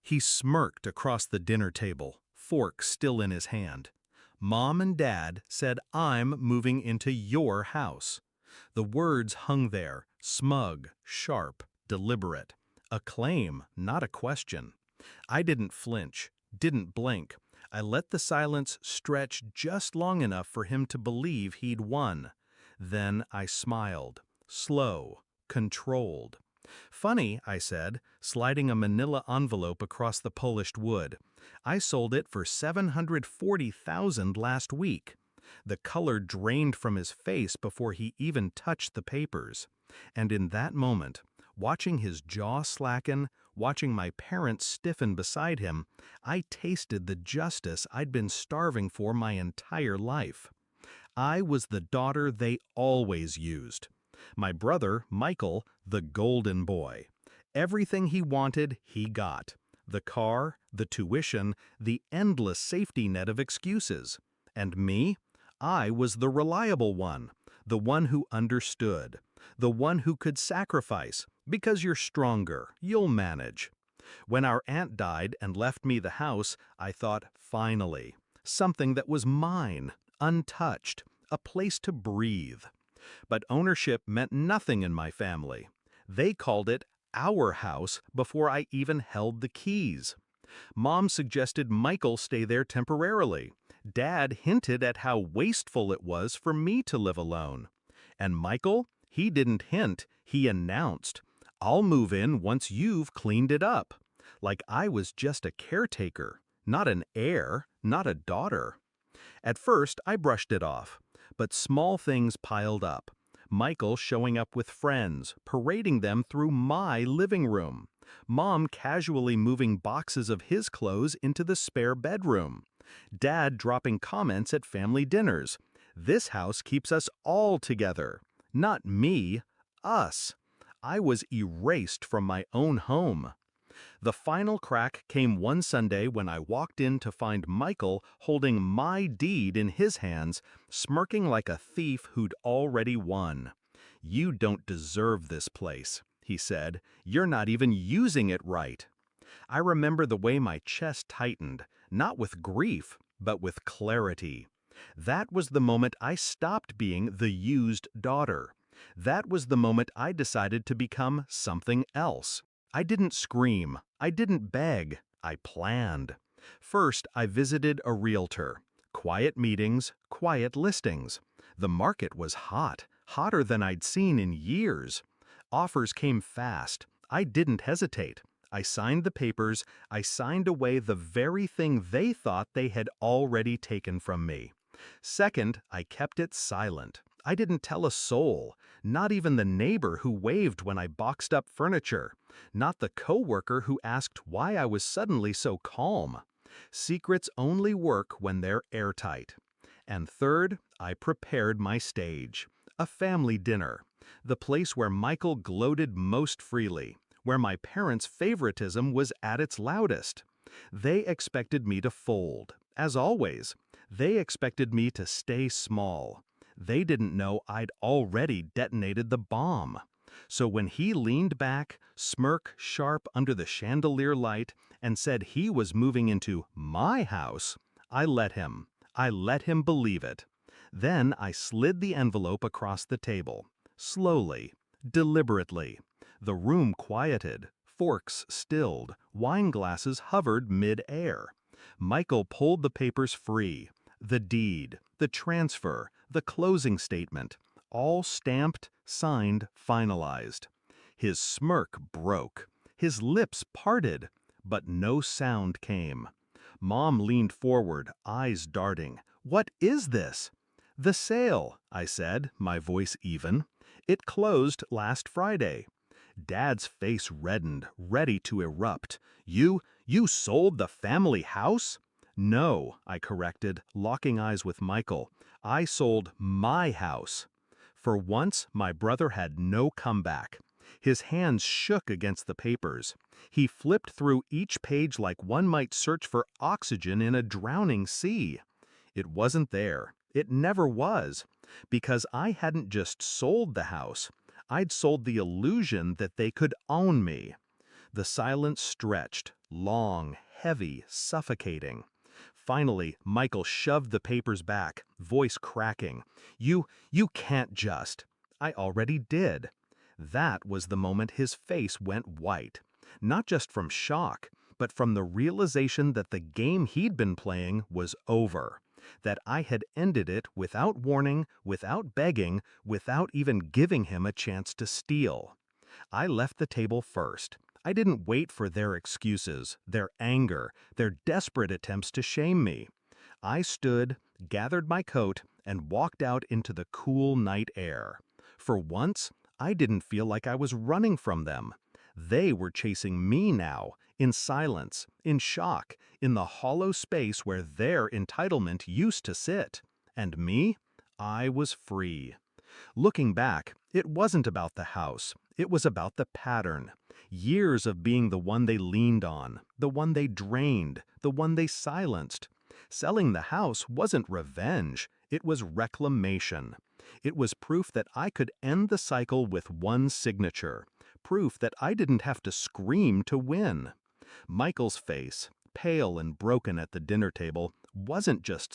He smirked across the dinner table, fork still in his hand. Mom and Dad said I'm moving into your house. The words hung there, smug, sharp, deliberate. A claim, not a question. I didn't flinch, didn't blink. I let the silence stretch just long enough for him to believe he'd won. Then I smiled, slow, controlled. Funny, I said, sliding a manila envelope across the polished wood. I sold it for $740,000 last week. The color drained from his face before he even touched the papers. And in that moment, watching his jaw slacken, watching my parents stiffen beside him, I tasted the justice I'd been starving for my entire life. I was the daughter they always used. My brother, Michael, the golden boy. Everything he wanted, he got. The car, the tuition, the endless safety net of excuses. And me? I was the reliable one, the one who understood, the one who could sacrifice, because you're stronger, you'll manage. When our aunt died and left me the house, I thought, finally, something that was mine, untouched, a place to breathe. But ownership meant nothing in my family. They called it our house before I even held the keys. Mom suggested Michael stay there temporarily. Dad hinted at how wasteful it was for me to live alone. And Michael, he didn't hint, he announced, "I'll move in once you've cleaned it up." Like I was just a caretaker, not an heir, not a daughter. At first, I brushed it off. But small things piled up. Michael showing up with friends, parading them through my living room. Mom casually moving boxes of his clothes into the spare bedroom. Dad dropping comments at family dinners. This house keeps us all together. Not me, us. I was erased from my own home. The final crack came one Sunday when I walked in to find Michael holding my deed in his hands, smirking like a thief who'd already won. "You don't deserve this place," he said. "You're not even using it right." I remember the way my chest tightened, not with grief, but with clarity. That was the moment I stopped being the used daughter. That was the moment I decided to become something else. I didn't scream, I didn't beg, I planned. First, I visited a realtor. Quiet meetings, quiet listings. The market was hot, hotter than I'd seen in years. Offers came fast. I didn't hesitate. I signed the papers, I signed away the very thing they thought they had already taken from me. Second, I kept it silent. I didn't tell a soul, not even the neighbor who waved when I boxed up furniture, not the coworker who asked why I was suddenly so calm. Secrets only work when they're airtight. And third, I prepared my stage. A family dinner, the place where Michael gloated most freely, where my parents' favoritism was at its loudest. They expected me to fold, as always. They expected me to stay small. They didn't know I'd already detonated the bomb. So when he leaned back, smirk sharp under the chandelier light, and said he was moving into my house, I let him. I let him believe it. Then I slid the envelope across the table. Slowly, deliberately. The room quieted, forks stilled, wine glasses hovered mid-air. Michael pulled the papers free. The deed, the transfer, the closing statement, all stamped, signed, finalized. His smirk broke. His lips parted, but no sound came. Mom leaned forward, eyes darting. "What is this?" "The sale," I said, my voice even. "It closed last Friday." Dad's face reddened, ready to erupt. You sold the family house?" "No," I corrected, locking eyes with Michael. "I sold my house." For once, my brother had no comeback. His hands shook against the papers. He flipped through each page like one might search for oxygen in a drowning sea. It wasn't there. It never was. Because I hadn't just sold the house. I'd sold the illusion that they could own me. The silence stretched, long, heavy, suffocating. Finally, Michael shoved the papers back, voice cracking. You can't just. I already did. That was the moment his face went white. Not just from shock, but from the realization that the game he'd been playing was over. That I had ended it without warning, without begging, without even giving him a chance to steal. I left the table first. I didn't wait for their excuses, their anger, their desperate attempts to shame me. I stood, gathered my coat, and walked out into the cool night air. For once, I didn't feel like I was running from them. They were chasing me now, in silence, in shock, in the hollow space where their entitlement used to sit. And me? I was free. Looking back, it wasn't about the house. It was about the pattern. Years of being the one they leaned on, the one they drained, the one they silenced. Selling the house wasn't revenge. It was reclamation. It was proof that I could end the cycle with one signature. Proof that I didn't have to scream to win. Michael's face, pale and broken at the dinner table, wasn't just